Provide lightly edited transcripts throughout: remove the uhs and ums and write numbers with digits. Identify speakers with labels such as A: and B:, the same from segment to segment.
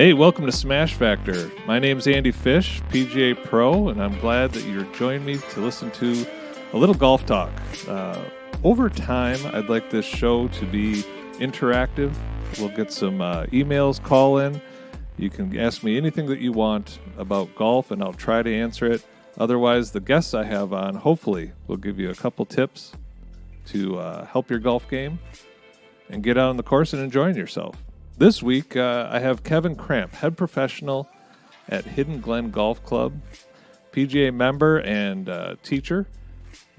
A: Hey, welcome to Smash Factor. My name's Andy Fish, PGA Pro, and I'm glad that you're joining me to listen to a little golf talk. Over time, I'd like this show to be interactive. We'll get some emails, call in. You can ask me anything that you want about golf, and I'll try to answer it. Otherwise, the guests I have on, hopefully, will give you a couple tips to help your golf game and get out on the course and enjoying yourself. This week, I have Kevin Kramp, head professional at Hidden Glen Golf Club, PGA member and teacher.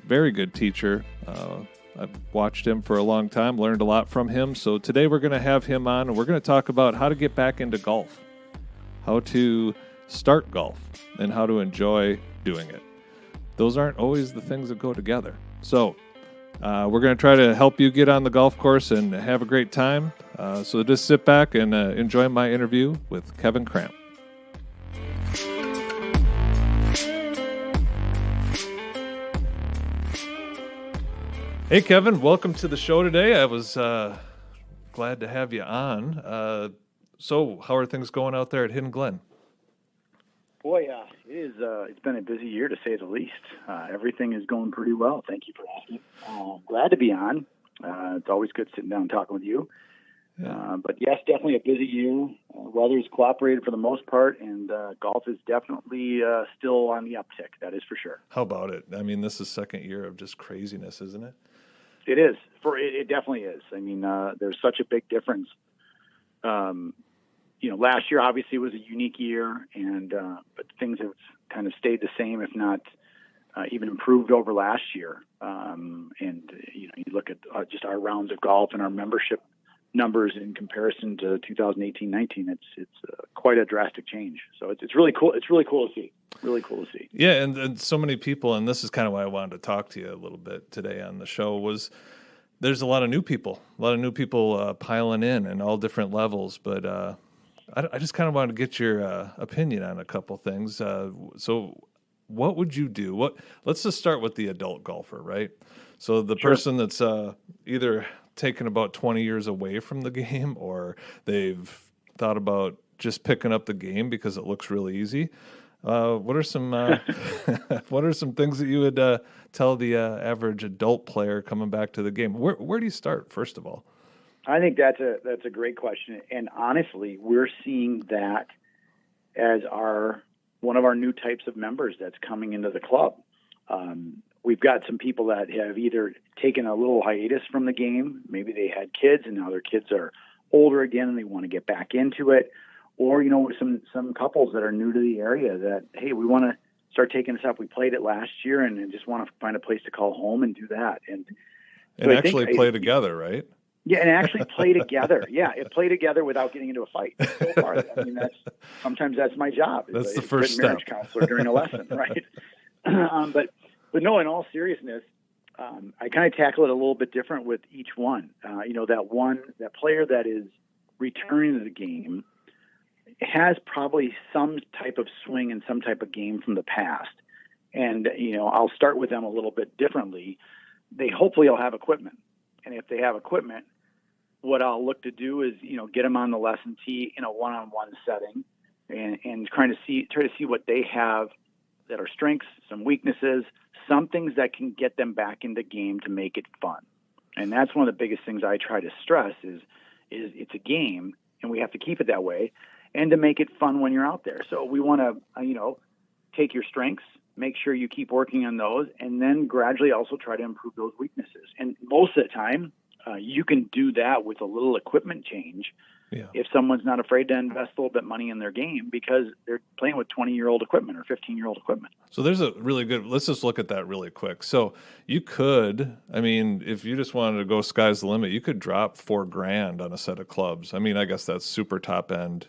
A: Very good teacher. I've watched him for a long time, learned a lot from him. So today we're going to have him on, and we're going to talk about how to get back into golf, how to start golf, and how to enjoy doing it. Those aren't always the things that go together. So we're going to try to help you get on the golf course and have a great time. So just sit back and enjoy my interview with Kevin Kramp. Hey, Kevin, welcome to the show today. I was glad to have you on. So how are things going out there at Hidden Glen?
B: Boy, it's been a busy year to say the least. Everything is going pretty well. Thank you for asking. Glad to be on. It's always good sitting down and talking with you. Yeah. But yes, definitely a busy year. Weather's cooperated for the most part, and golf is definitely still on the uptick. That is for sure.
A: How about it? I mean, this is second year of just craziness, isn't it?
B: It is. It definitely is. I mean, there's such a big difference. Last year obviously was a unique year, and but things have kind of stayed the same, if not even improved over last year. You look at just our rounds of golf and our membership numbers in comparison to 2018-19. It's quite a drastic change. So it's really cool. It's really cool to see. Really cool to see.
A: Yeah, and so many people, and this is kind of why I wanted to talk to you a little bit today on the show, was there's a lot of new people piling in all different levels, but I just kind of wanted to get your opinion on a couple things. So what would you do? Let's just start with the adult golfer, right? So the person that's either taken about 20 years away from the game, or they've thought about just picking up the game because it looks really easy. What are some things that you would tell the average adult player coming back to the game? Where do you start, first of all?
B: I think that's a great question, and honestly, we're seeing that as one of our new types of members that's coming into the club. We've got some people that have either taken a little hiatus from the game. Maybe they had kids and now their kids are older again and they want to get back into it. Or, some couples that are new to the area that, hey, we want to start taking this up. We played it last year and just want to find a place to call home and do that. And
A: actually play together, right?
B: Yeah, and actually play together. Yeah, play together without getting into a fight. So far, I mean, sometimes that's my job.
A: That's the first step.
B: Marriage counselor during a lesson, right? But no, in all seriousness, I kind of tackle it a little bit different with each one. That player that is returning to the game has probably some type of swing and some type of game from the past. And, I'll start with them a little bit differently. Hopefully will have equipment. And if they have equipment, what I'll look to do is, get them on the lesson tee in a one-on-one setting and try to see what they have that are strengths, some weaknesses, some things that can get them back into game to make it fun. And that's one of the biggest things I try to stress is it's a game and we have to keep it that way and to make it fun when you're out there. So we want to, take your strengths, make sure you keep working on those, and then gradually also try to improve those weaknesses. And most of the time, you can do that with a little equipment change. Yeah. If someone's not afraid to invest a little bit of money in their game because they're playing with 20-year-old equipment or 15-year-old equipment.
A: So there's a really good, let's just look at that really quick. So you could, if you just wanted to go sky's the limit, you could drop $4,000 on a set of clubs. I guess that's super top end.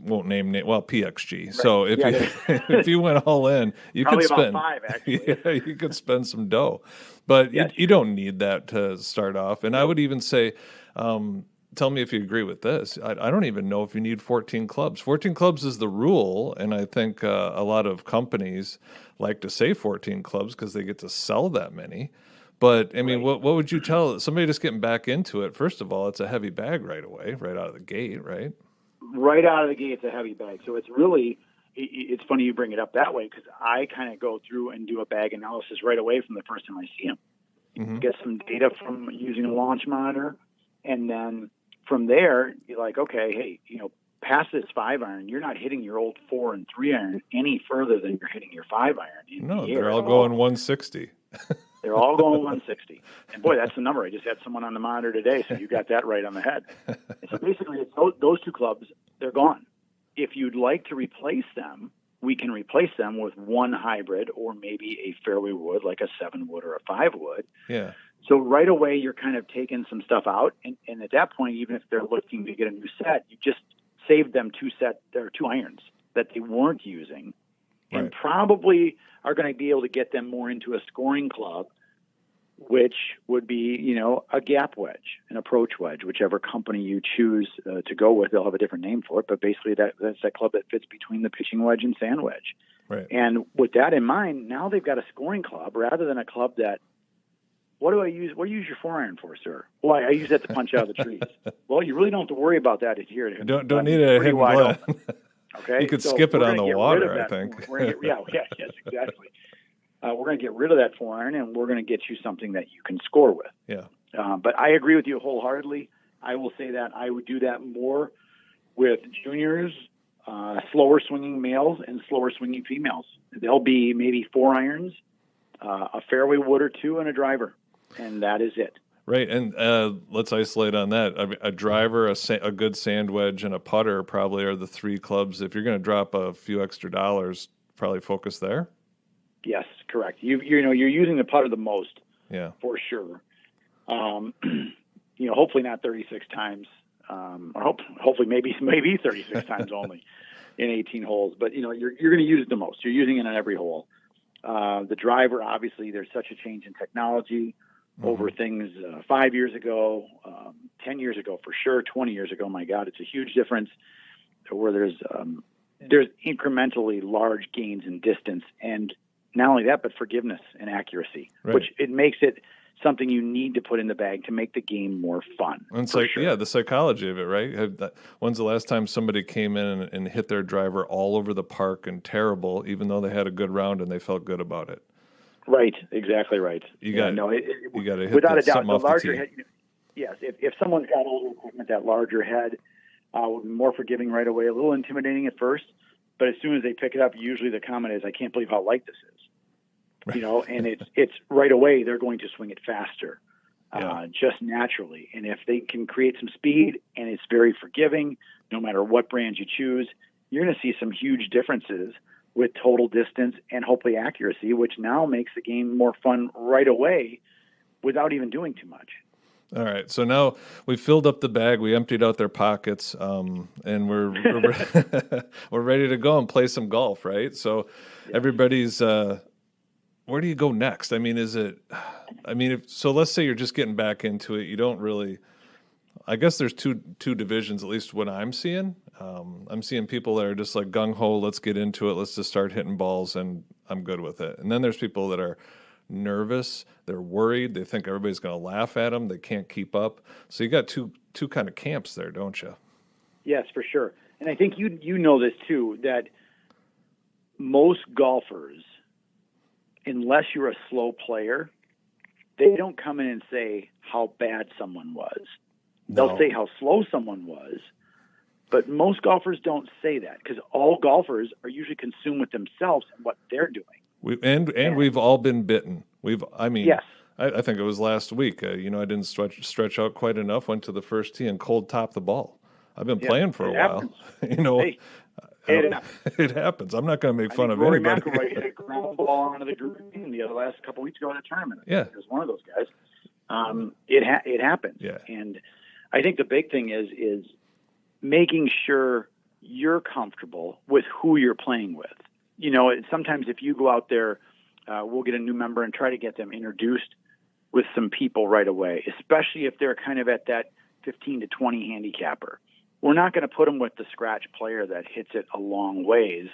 A: Won't name PXG. Right. So if you went all in, you
B: probably
A: could spend
B: about $5,000 actually.
A: Yeah, you could spend some dough, but yes, you don't need that to start off. And I would even say, tell me if you agree with this. I don't even know if you need 14 clubs. 14 clubs is the rule, and I think a lot of companies like to say 14 clubs because they get to sell that many. But, right. What would you tell somebody just getting back into it? First of all, it's a heavy bag right away, right out of the gate, right?
B: right out of the gate, it's a heavy bag. So it's really, it's funny you bring it up that way, because I kind of go through and do a bag analysis right away from the first time I see them.
A: Mm-hmm.
B: Get some data from using a launch monitor, and then from there, you're like, okay, hey, past this 5-iron, you're not hitting your old 4 and 3-iron any further than you're hitting your 5-iron.
A: No, they're all going 160.
B: They're all going 160. And boy, that's the number. I just had someone on the monitor today, so you got that right on the head. And so basically, it's those two clubs, they're gone. If you'd like to replace them, we can replace them with one hybrid, or maybe a fairway wood, like a 7-wood or a 5-wood.
A: Yeah.
B: So right away, you're kind of taking some stuff out. And at that point, even if they're looking to get a new set, you just saved them 2 irons that they weren't using, and
A: right.
B: probably are going to be able to get them more into a scoring club, which would be, a gap wedge, an approach wedge, whichever company you choose to go with. They'll have a different name for it, but basically that's that club that fits between the pitching wedge and sand wedge.
A: Right.
B: And with that in mind, now they've got a scoring club rather than a club that, what do you use your 4-iron for, sir? Well, I use that to punch out of the trees. Well, you really don't have to worry about that here.
A: Don't need a hidden blend.
B: Okay,
A: You could skip it on the water, I think.
B: Yes, exactly. We're going to get rid of that 4-iron, and we're going to get you something that you can score with.
A: Yeah.
B: But I agree with you wholeheartedly. I will say that I would do that more with juniors, slower swinging males, and slower swinging females. They'll be maybe 4-irons, a fairway wood or 2, and a driver, and that is it.
A: Right, and let's isolate on that. A driver, a good sand wedge, and a putter probably are the 3 clubs. If you're going to drop a few extra dollars, probably focus there.
B: Yes, correct. You're using the putter the most.
A: Yeah,
B: for sure. Hopefully not 36 times, or hopefully maybe 36 times only in 18 holes. But you're going to use it the most. You're using it on every hole. The driver, obviously, there's such a change in technology over things 5 years ago, 10 years ago for sure, 20 years ago. My God, it's a huge difference where there's incrementally large gains in distance, and not only that, but forgiveness and accuracy,
A: right.
B: which it makes it something you need to put in the bag to make the game more fun.
A: And it's like, the psychology of it, right? When's the last time somebody came in and hit their driver all over the park and terrible, even though they had a good round and they felt good about it?
B: Right, exactly right.
A: You got to hit
B: without a doubt.
A: The
B: larger head, yes. If someone's got a little equipment, that larger head will be more forgiving right away. A little intimidating at first, but as soon as they pick it up, usually the comment is, "I can't believe how light this is." And it's right away they're going to swing it faster, just naturally. And if they can create some speed and it's very forgiving, no matter what brand you choose, you're going to see some huge differences with total distance and hopefully accuracy, which now makes the game more fun right away without even doing too much.
A: All right, so now we've filled up the bag, we emptied out their pockets, and we're we're ready to go and play some golf, right? So everybody's where do you go next? I mean, so let's say you're just getting back into it. You don't really, I guess there's two divisions, at least what I'm seeing. I'm seeing people that are just like gung-ho, let's get into it, let's just start hitting balls, and I'm good with it. And then there's people that are nervous, they're worried, they think everybody's going to laugh at them, they can't keep up. So you got two kind of camps there, don't you?
B: Yes, for sure. And I think you know this too, that most golfers, unless you're a slow player, they don't come in and say how bad someone was. They'll say how slow someone was, but most golfers don't say that, because all golfers are usually consumed with themselves and what they're doing.
A: We've all been bitten.
B: Yes.
A: I think it was last week. I didn't stretch out quite enough. Went to the first tee and cold topped the ball. I've been playing for a while. It happens. I'm not going to make fun of anybody.
B: Rory McIlroy hit a ground ball onto the green the last couple weeks ago in a tournament.
A: Yeah,
B: he was one of those guys. It happens.
A: Yeah,
B: and I think the big thing is making sure you're comfortable with who you're playing with. Sometimes if you go out there, we'll get a new member and try to get them introduced with some people right away, especially if they're kind of at that 15 to 20 handicapper. We're not going to put them with the scratch player that hits it a long ways.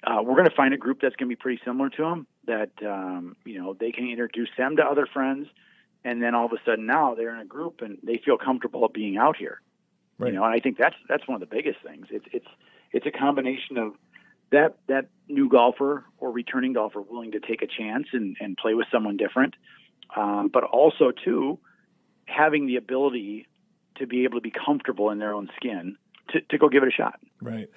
B: We're going to find a group that's going to be pretty similar to them, that they can introduce them to other friends, and then all of a sudden now they're in a group and they feel comfortable being out here.
A: Right.
B: And I think that's one of the biggest things. It's a combination of that new golfer or returning golfer willing to take a chance and play with someone different, but also too having the ability to be able to be comfortable in their own skin to go give it a shot.
A: Right.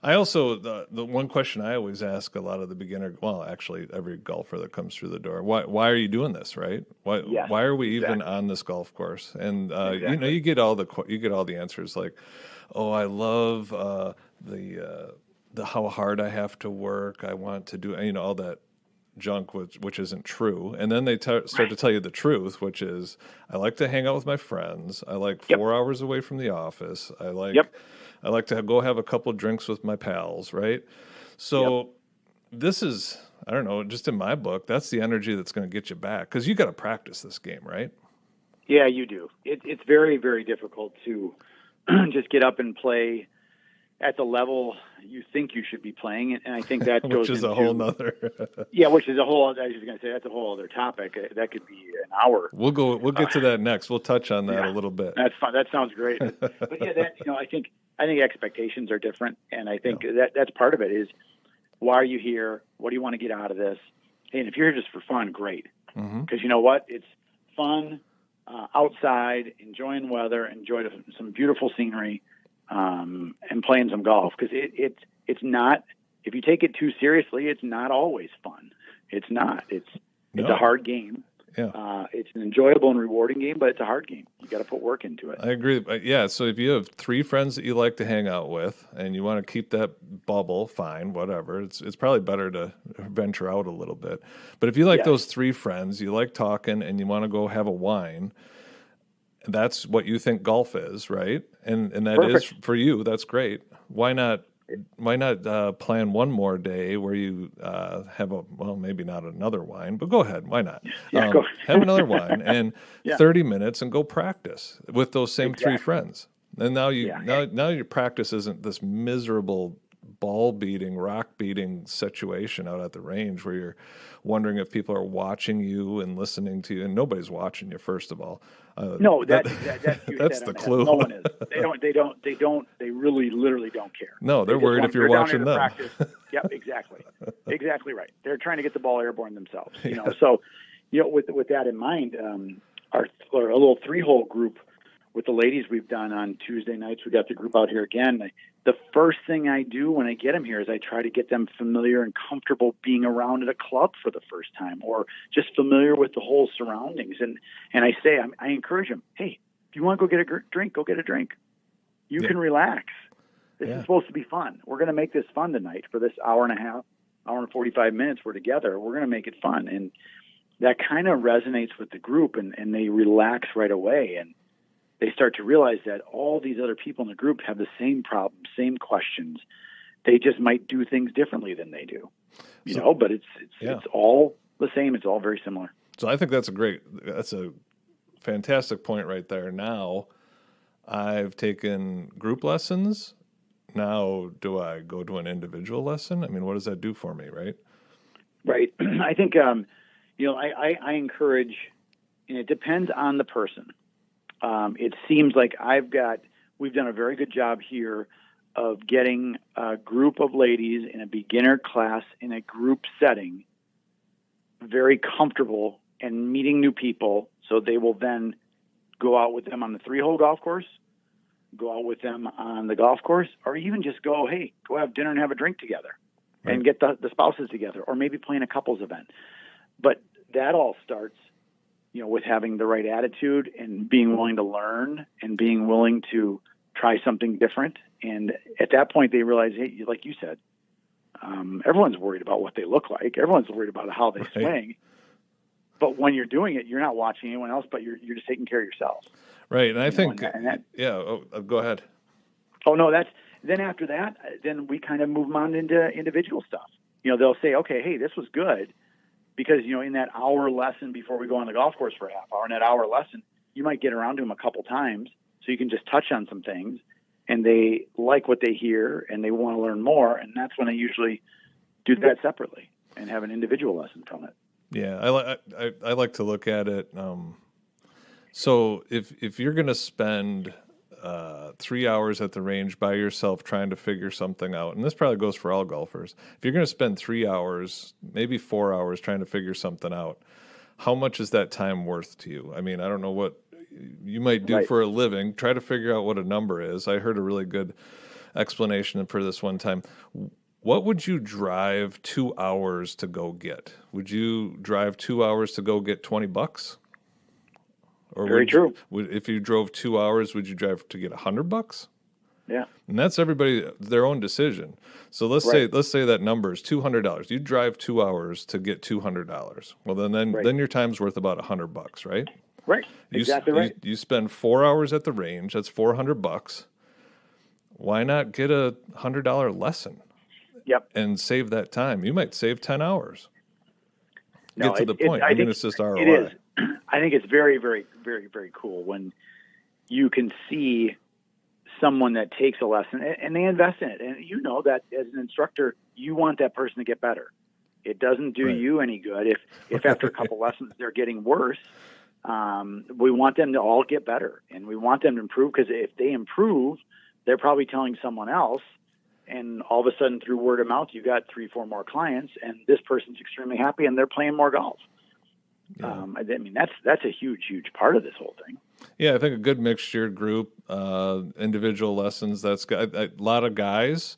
A: I also, the one question I always ask a lot of the beginner, well, actually every golfer that comes through the door, why are you doing this, right? Why are we even on this golf course? And
B: Exactly.
A: you get all the answers like, oh, I love the how hard I have to work. I want to do all that junk, which isn't true. And then they start to tell you the truth, which is I like to hang out with my friends. I like 4 hours away from the office. I like to go have a couple of drinks with my pals, right? So this is, I don't know, just in my book, that's the energy that's going to get you back because you got to practice this game, right?
B: Yeah, you do. It's very, very difficult to just get up and play at the level you think you should be playing, and I think that
A: which
B: goes
A: is
B: into,
A: a whole nother.
B: which is a whole. I was just going to say that's a whole other topic. That could be an hour.
A: We'll get to that next. We'll touch on that a little bit.
B: That's fun. That sounds great. But yeah, I think expectations are different, and I think that's part of it. Is why are you here? What do you want to get out of this? And if you're here just for fun, great. Because you know what, it's fun outside, enjoying weather, enjoying some beautiful scenery. And playing some golf because it's not, if you take it too seriously, it's not always fun. It's not. It's a hard game.
A: Yeah.
B: It's an enjoyable and rewarding game, but it's a hard game. You got to put work into it.
A: I agree. Yeah. So if you have 3 friends that you like to hang out with and you want to keep that bubble, fine, whatever. It's probably better to venture out a little bit. But if you like those 3 friends, you like talking and you want to go have a wine, that's what you think golf is, right? And that is for you. That's great. Why not plan one more day where you have maybe not another wine, but go ahead. Why not?
B: Go.
A: Have another wine and 30 minutes and go practice with those same 3 friends. And now now your practice isn't this miserable ball beating, rock beating situation out at the range where you're wondering if people are watching you and listening to you, and nobody's watching you. First of all,
B: no, that's
A: the clue.
B: No one is. They really, literally don't care.
A: No, they're worried if you're watching them.
B: Yep, exactly right. They're trying to get the ball airborne themselves. So with that in mind, our little 3-hole group with the ladies we've done on Tuesday nights, we got the group out here again. The first thing I do when I get them here is I try to get them familiar and comfortable being around at a club for the first time, or just familiar with the whole surroundings. And I say, I encourage them, hey, if you want to go get a drink, go get a drink. You can relax. This is supposed to be fun. We're going to make this fun tonight for this hour and a half, hour and 45 minutes we're together. We're going to make it fun. And that kind of resonates with the group, and they relax right away. And they start to realize that all these other people in the group have the same problems, same questions. They just might do things differently than they do, but it's all the same. It's all very similar.
A: So I think that's a fantastic point right there. Now I've taken group lessons. Now do I go to an individual lesson? I mean, what does that do for me? Right.
B: Right. I think, I encourage, and it depends on the person. It seems like we've done a very good job here of getting a group of ladies in a beginner class in a group setting very comfortable and meeting new people. So they will then go out with them on the 3-hole golf course, go out with them on the golf course, or even just go have dinner and have a drink together and get the spouses together, or maybe playing a couples event. But that all starts with having the right attitude and being willing to learn and being willing to try something different. And at that point, they realize, hey, like you said, everyone's worried about what they look like. Everyone's worried about how they swing. But when you're doing it, you're not watching anyone else, but you're just taking care of yourself.
A: Right. And I think, go ahead.
B: Oh, no, then after that, then we kind of move them on into individual stuff. They'll say, okay, hey, this was good. Because, in that hour lesson before we go on the golf course for a half hour, in that hour lesson, you might get around to them a couple times so you can just touch on some things, and they like what they hear and they want to learn more. And that's when I usually do that separately and have an individual lesson from it.
A: Yeah, I like to look at it. So if you're going to spend 3 hours at the range by yourself trying to figure something out, and this probably goes for all golfers, if you're going to spend 3 hours, maybe 4 hours trying to figure something out, how much is that time worth to you? I mean, I don't know what you might do for a living. Try to figure out what a number is. I heard a really good explanation for this one time. What would you drive 2 hours to go get? Would you drive 2 hours to go get $20? Or
B: Very true.
A: If you drove 2 hours, would you drive to get $100?
B: Yeah.
A: And that's everybody their own decision. So let's say that number is $200. You drive 2 hours to get $200. Well, then your time's worth about $100, right?
B: Right. Exactly right.
A: You spend 4 hours at the range. That's $400. Why not get a $100 lesson?
B: Yep.
A: And save that time. You might save 10 hours.
B: No,
A: get to the point.
B: I think
A: it's just ROI.
B: It is. I think it's very, very, very, very cool when you can see someone that takes a lesson and they invest in it. And you know that as an instructor, you want that person to get better. It doesn't do you any good if after a couple lessons they're getting worse. We want them to all get better, and we want them to improve, because if they improve, they're probably telling someone else. And all of a sudden, through word of mouth, you got 3-4 more clients, and this person's extremely happy, and they're playing more golf. Yeah. I mean, that's a huge, huge part of this whole thing.
A: Yeah, I think a good mixture group, individual lessons. That's a lot of guys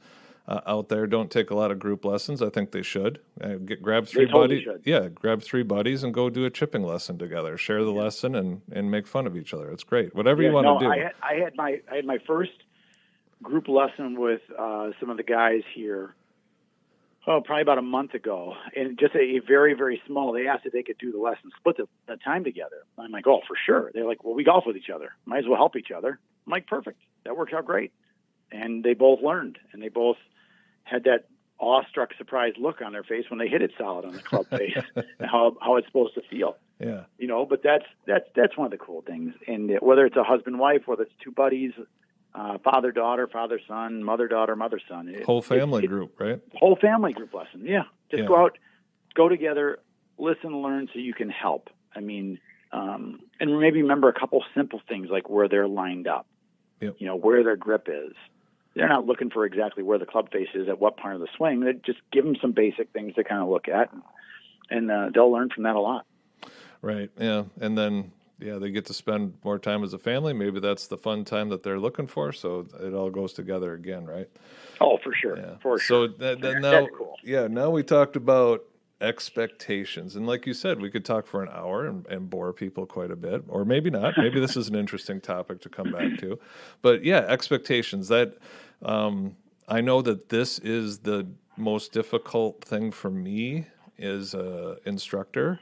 A: out there don't take a lot of group lessons. I think they should. Grab 3 buddies. Yeah, grab 3 buddies and go do a chipping lesson together. Share the lesson and make fun of each other. It's great. Whatever you want to do.
B: I had my first group lesson with some of the guys here, probably about a month ago, and just a very, very small. They asked if they could do the lesson, split the time together. I'm like, oh, for sure. They're like, well, we golf with each other. Might as well help each other. I'm like, perfect. That worked out great. And they both learned, and they both had that awestruck, surprised look on their face when they hit it solid on the club face, and how it's supposed to feel.
A: Yeah.
B: But that's one of the cool things. And whether it's a husband, wife, whether it's 2 buddies, father, daughter, father, son, mother, daughter, mother, son.
A: Whole family group, right?
B: Whole family group lesson. Yeah. Just go out, go together, listen, learn so you can help. I mean, and maybe remember a couple simple things like where they're lined up, where their grip is. They're not looking for exactly where the club face is at what part of the swing. They just give them some basic things to kind of look at, and they'll learn from that a lot.
A: Right. Yeah. And then, they get to spend more time as a family. Maybe that's the fun time that they're looking for. So it all goes together again, right?
B: Oh, for sure. Yeah. For sure.
A: So now, cool. Now we talked about expectations. And like you said, we could talk for an hour and bore people quite a bit, or maybe not. Maybe this is an interesting topic to come back to. But expectations. That I know that this is the most difficult thing for me as an instructor.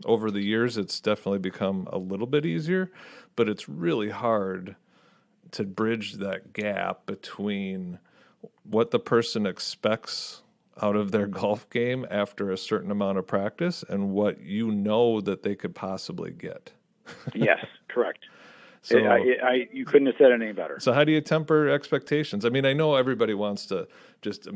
A: Over the years, it's definitely become a little bit easier, but it's really hard to bridge that gap between what the person expects out of their golf game after a certain amount of practice and what that they could possibly get.
B: Yes, correct. So you couldn't have said it any better.
A: So how do you temper expectations? I mean, I know everybody wants to just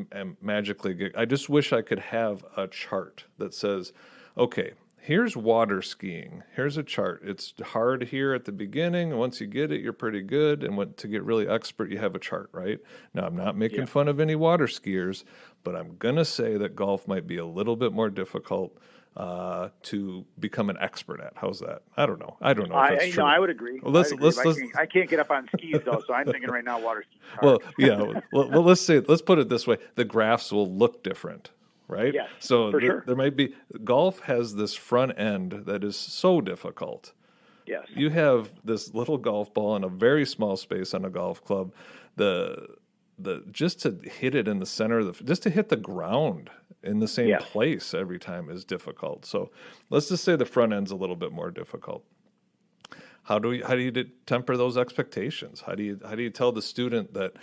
A: magically get. I just wish I could have a chart that says, okay, here's water skiing. Here's a chart. It's hard here at the beginning. Once you get it, you're pretty good. And to get really expert, you have a chart, right? Now, I'm not making fun of any water skiers, but I'm going to say that golf might be a little bit more difficult to become an expert at. How's that? I don't know. If that's true.
B: No, I would agree.
A: Well,
B: I can't get up on skis, though, so I'm thinking right now water skis.
A: Well, let's put it this way. The graphs will look different. Right?
B: Yes,
A: so
B: for sure.
A: There might be golf has this front end that is so difficult.
B: Yes.
A: You have this little golf ball in a very small space on a golf club. The just to hit it in the center of just to hit the ground in the same place every time is difficult. So let's just say the front end's a little bit more difficult. How do you temper those expectations? How do you tell the student that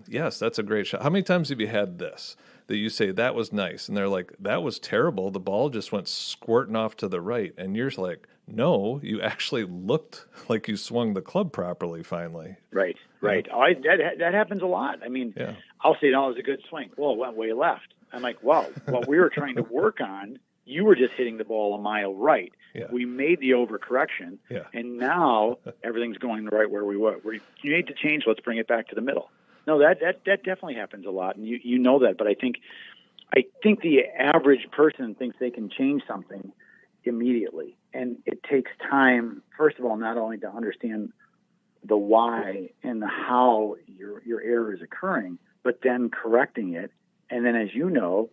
A: yes, that's a great shot? How many times have you had this? That you say, that was nice. And they're like, that was terrible. The ball just went squirting off to the right. And you're like, no, you actually looked like you swung the club properly finally.
B: Right. That happens a lot. I mean, I'll say, no, it was a good swing. Well, it went way left. I'm like, well, what we were trying to work on, You were just hitting the ball a mile right.
A: Yeah.
B: We made the overcorrection, and now everything's going the right where we were. You need to change. Let's bring it back to the middle. No, that definitely happens a lot, and you know that. But I think the average person thinks they can change something immediately, and it takes time. First of all, not only to understand the why and the how your error is occurring, but then correcting it, and then, as you know,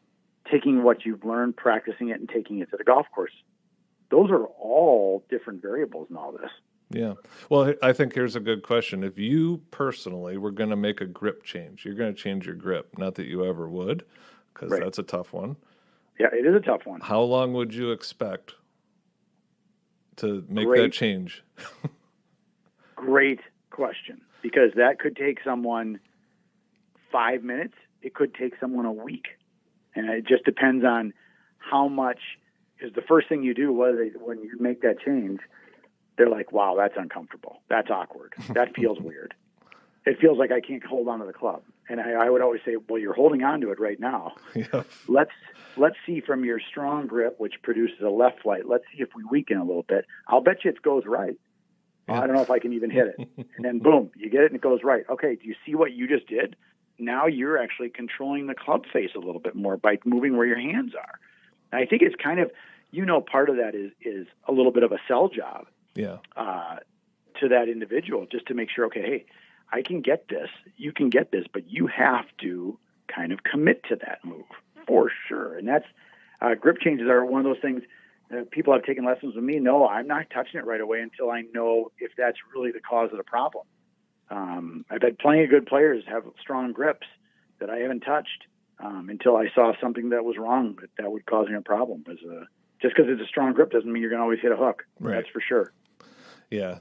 B: taking what you've learned, practicing it, and taking it to the golf course. Those are all different variables in all this.
A: Yeah. Well, I think here's a good question. If you personally were going to make a grip change, you're going to change your grip. Not that you ever would, because that's a tough one.
B: Yeah, it is a tough one.
A: How long would you expect to make that change?
B: Great question, because that could take someone 5 minutes. It could take someone a week. And it just depends on how much, because the first thing you do when you make that change, they're like, wow, that's uncomfortable. That's awkward. That feels weird. It feels like I can't hold on to the club. And I would always say, well, you're holding on to it right now.
A: Yep.
B: Let's see from your strong grip, which produces a left flight. Let's see if we weaken a little bit. I'll bet you it goes right. Yeah. I don't know if I can even hit it. And then boom, you get it and it goes right. Okay, do you see what you just did? Now you're actually controlling the club face a little bit more by moving where your hands are. And I think it's kind of, part of that is a little bit of a sell job to that individual, just to make sure, okay, hey, I can get this, you can get this, but you have to kind of commit to that move for sure. And that's grip changes are one of those things. People have taken lessons with me. No, I'm not touching it right away until I know if that's really the cause of the problem. I've had plenty of good players have strong grips that I haven't touched until I saw something that was wrong that would cause me a problem. Just because it's a strong grip doesn't mean you're going to always hit a hook. Right. That's for sure.
A: Yeah,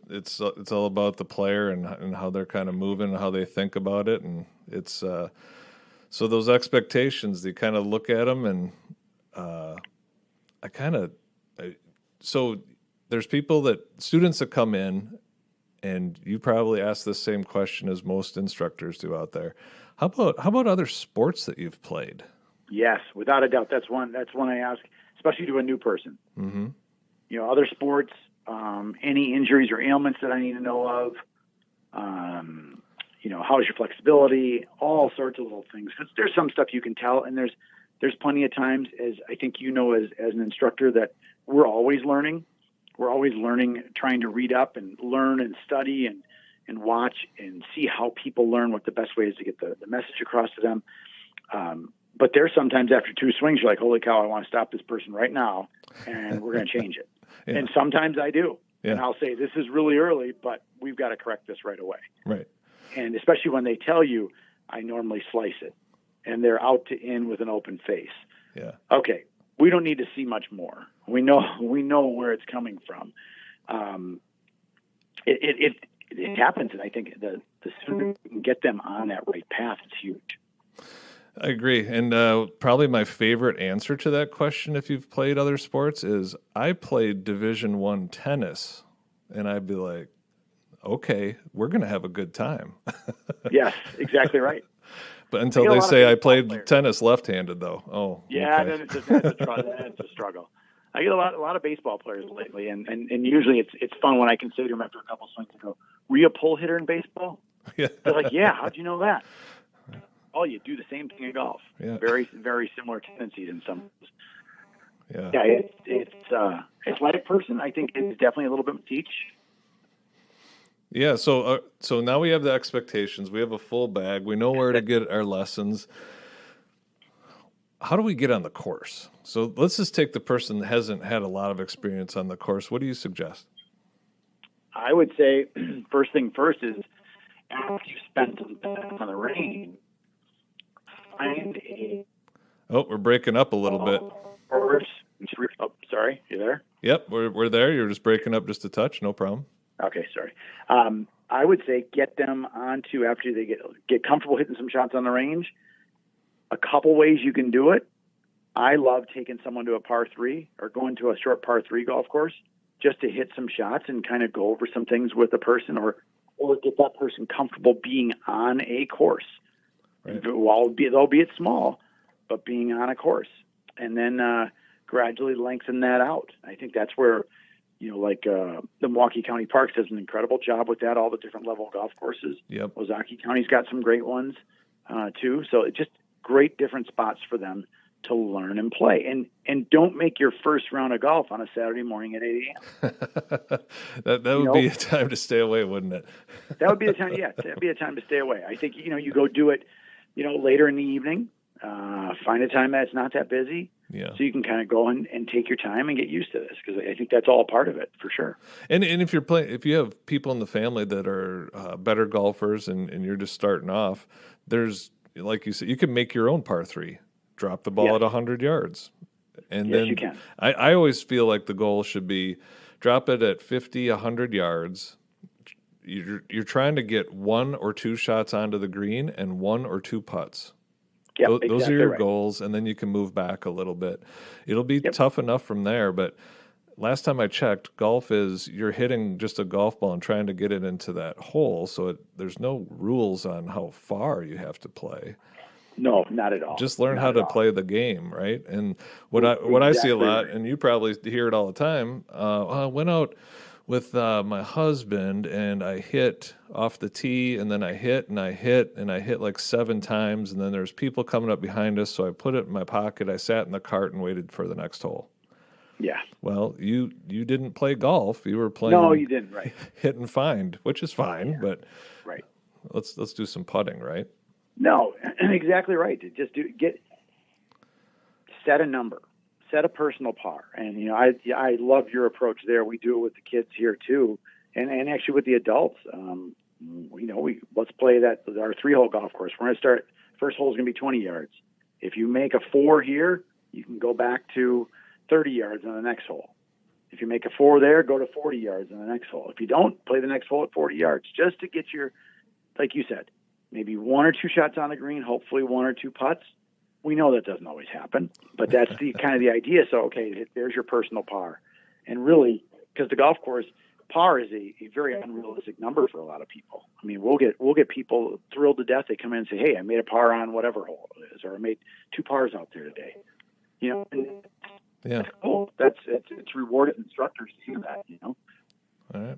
A: it's all about the player and how they're kind of moving and how they think about it, and it's so those expectations. You kind of look at them, and so there's students that come in. And you probably ask the same question as most instructors do out there. How about other sports that you've played?
B: Yes, without a doubt. That's one I ask, especially to a new person. Mm-hmm. Other sports, any injuries or ailments that I need to know of. How's your flexibility? All sorts of little things. Because there's some stuff you can tell, and there's plenty of times, as I think as an instructor, that we're always learning. We're always learning, trying to read up and learn and study and watch and see how people learn, what the best way is to get the message across to them. But there's sometimes after 2 swings, you're like, holy cow, I want to stop this person right now, and we're going to change it. Yeah. And sometimes I do. Yeah. And I'll say, this is really early, but we've got to correct this right away.
A: Right.
B: And especially when they tell you, I normally slice it. And they're out to in with an open face.
A: Yeah.
B: Okay. We don't need to see much more. We know where it's coming from. It happens, and I think the sooner we can get them on that right path, it's huge.
A: I agree, and probably my favorite answer to that question, if you've played other sports, is I played Division I tennis, and I'd be like, okay, we're going to have a good time.
B: Yes, exactly right.
A: But until they say I played tennis left-handed, though. Oh,
B: yeah,
A: okay.
B: That's a struggle. I get a lot of baseball players lately, and usually it's fun when I can say to them after a couple swings and go, "Were you a pull hitter in baseball?"
A: Yeah.
B: They're like, "Yeah, how'd you know that?" Oh, you do the same thing in golf.
A: Yeah.
B: Very very similar tendencies in some.
A: Yeah.
B: Yeah, it's athletic person. I think it's definitely a little bit teach.
A: Yeah, so now we have the expectations. We have a full bag. We know where to get our lessons. How do we get on the course? So let's just take the person that hasn't had a lot of experience on the course. What do you suggest?
B: I would say first thing first is after you spend some time on the range, find a...
A: Oh, we're breaking up a little bit.
B: Oh, sorry, you there?
A: Yep, we're there. You're just breaking up just a touch. No problem.
B: Okay, sorry. I would say get them onto, after they get comfortable hitting some shots on the range, a couple ways you can do it. I love taking someone to a par 3 or going to a short par 3 golf course just to hit some shots and kind of go over some things with the person or get that person comfortable being on a course. Right. Albeit small, but being on a course. And then gradually lengthen that out. I think that's where, like the Milwaukee County Parks does an incredible job with that, all the different level golf courses.
A: Yep.
B: Ozaukee County's got some great ones too. So it's just great different spots for them to learn and play. And don't make your first round of golf on a Saturday morning at 8 a.m.
A: that would be a time to stay away, wouldn't it?
B: That would be a time, that'd be a time to stay away. I think, you go do it, later in the evening, find a time that's not that busy.
A: Yeah.
B: So you can kind of go and take your time and get used to this, because I think that's all part of it for sure.
A: And if you're if you have people in the family that are better golfers and you're just starting off, there's, like you said, you can make your own par 3, drop the ball at 100 yards. And then
B: you can.
A: I always feel like the goal should be drop it at 50, 100 yards. You're trying to get 1 or 2 shots onto the green and 1 or 2 putts.
B: Yep,
A: Those
B: exactly
A: are your
B: right.
A: goals, and then you can move back a little bit. It'll be tough enough from there, but last time I checked, golf is you're hitting just a golf ball and trying to get it into that hole, so there's no rules on how far you have to play.
B: No, not at all.
A: Just learn
B: Not
A: how
B: at
A: to
B: all.
A: play the game, right? And what I see a lot,
B: right.
A: and you probably hear it all the time, I went out with my husband, and I hit off the tee, and then I hit like 7 times, and then there's people coming up behind us, so I put it in my pocket, I sat in the cart and waited for the next hole.
B: Yeah.
A: Well, you didn't play golf. You were playing.
B: No, you didn't, right.
A: Hit and find, which is fine, but
B: Right.
A: let's do some putting, right?
B: No, exactly right. Just set a number. Set a personal par. And, I love your approach there. We do it with the kids here too. And actually with the adults, let's play our 3-hole golf course. We're going to start, first hole is going to be 20 yards. If you make a 4 here, you can go back to 30 yards on the next hole. If you make a 4 there, go to 40 yards on the next hole. If you don't, play the next hole at 40 yards, just to get your, like you said, maybe 1 or 2 shots on the green, hopefully 1 or 2 putts. We know that doesn't always happen, but that's the kind of the idea. So, okay, there's your personal par. And really, because the golf course, par is a very unrealistic number for a lot of people. I mean, we'll get people thrilled to death. They come in and say, hey, I made a par on whatever hole it is, or I made 2 pars out there today. And that's cool. It's rewarded instructors to do that,
A: All right.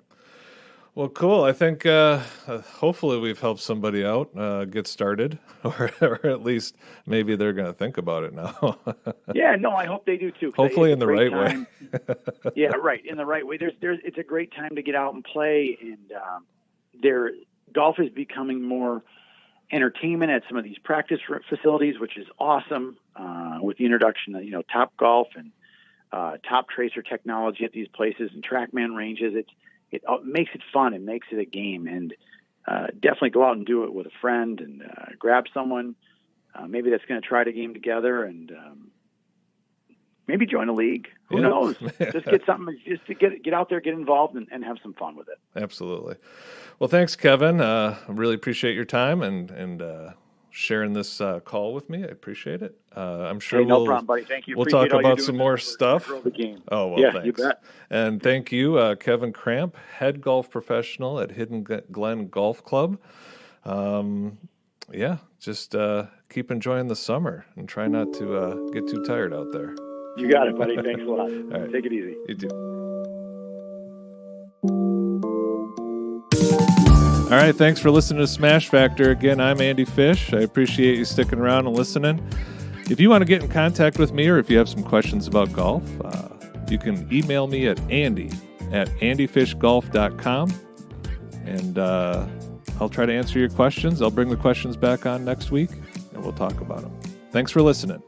A: Well, cool. I think hopefully we've helped somebody out get started, or at least maybe they're going to think about it now.
B: Yeah, no, I hope they do too.
A: Hopefully in the right way.
B: Yeah, right, in the right way. It's a great time to get out and play, and golf is becoming more entertainment at some of these practice facilities, which is awesome. With the introduction of Top Golf and Top Tracer technology at these places and TrackMan ranges, it makes it fun. It makes it a game, and definitely go out and do it with a friend and grab someone maybe that's going to try the game together, and maybe join a league. Who knows? Just get something, just to get out there, get involved, and have some fun with it.
A: Absolutely. Well, thanks, Kevin. I really appreciate your time and sharing this call with me. I appreciate it. I'm sure
B: no problem, buddy. Thank you.
A: We'll
B: Appreciate
A: talk about some more stuff.
B: The game.
A: Oh, well,
B: yeah,
A: thanks.
B: You bet.
A: And thank you, Kevin Kramp, head golf professional at Hidden Glen Golf Club. Just keep enjoying the summer and try not to get too tired out there.
B: You got it, buddy. Thanks a lot.
A: All right.
B: Take it easy.
A: You too. All right, thanks for listening to Smash Factor. Again, I'm Andy Fish. I appreciate you sticking around and listening. If you want to get in contact with me, or if you have some questions about golf, you can email me at andy@andyfishgolf.com, and I'll try to answer your questions. I'll bring the questions back on next week, and we'll talk about them. Thanks for listening.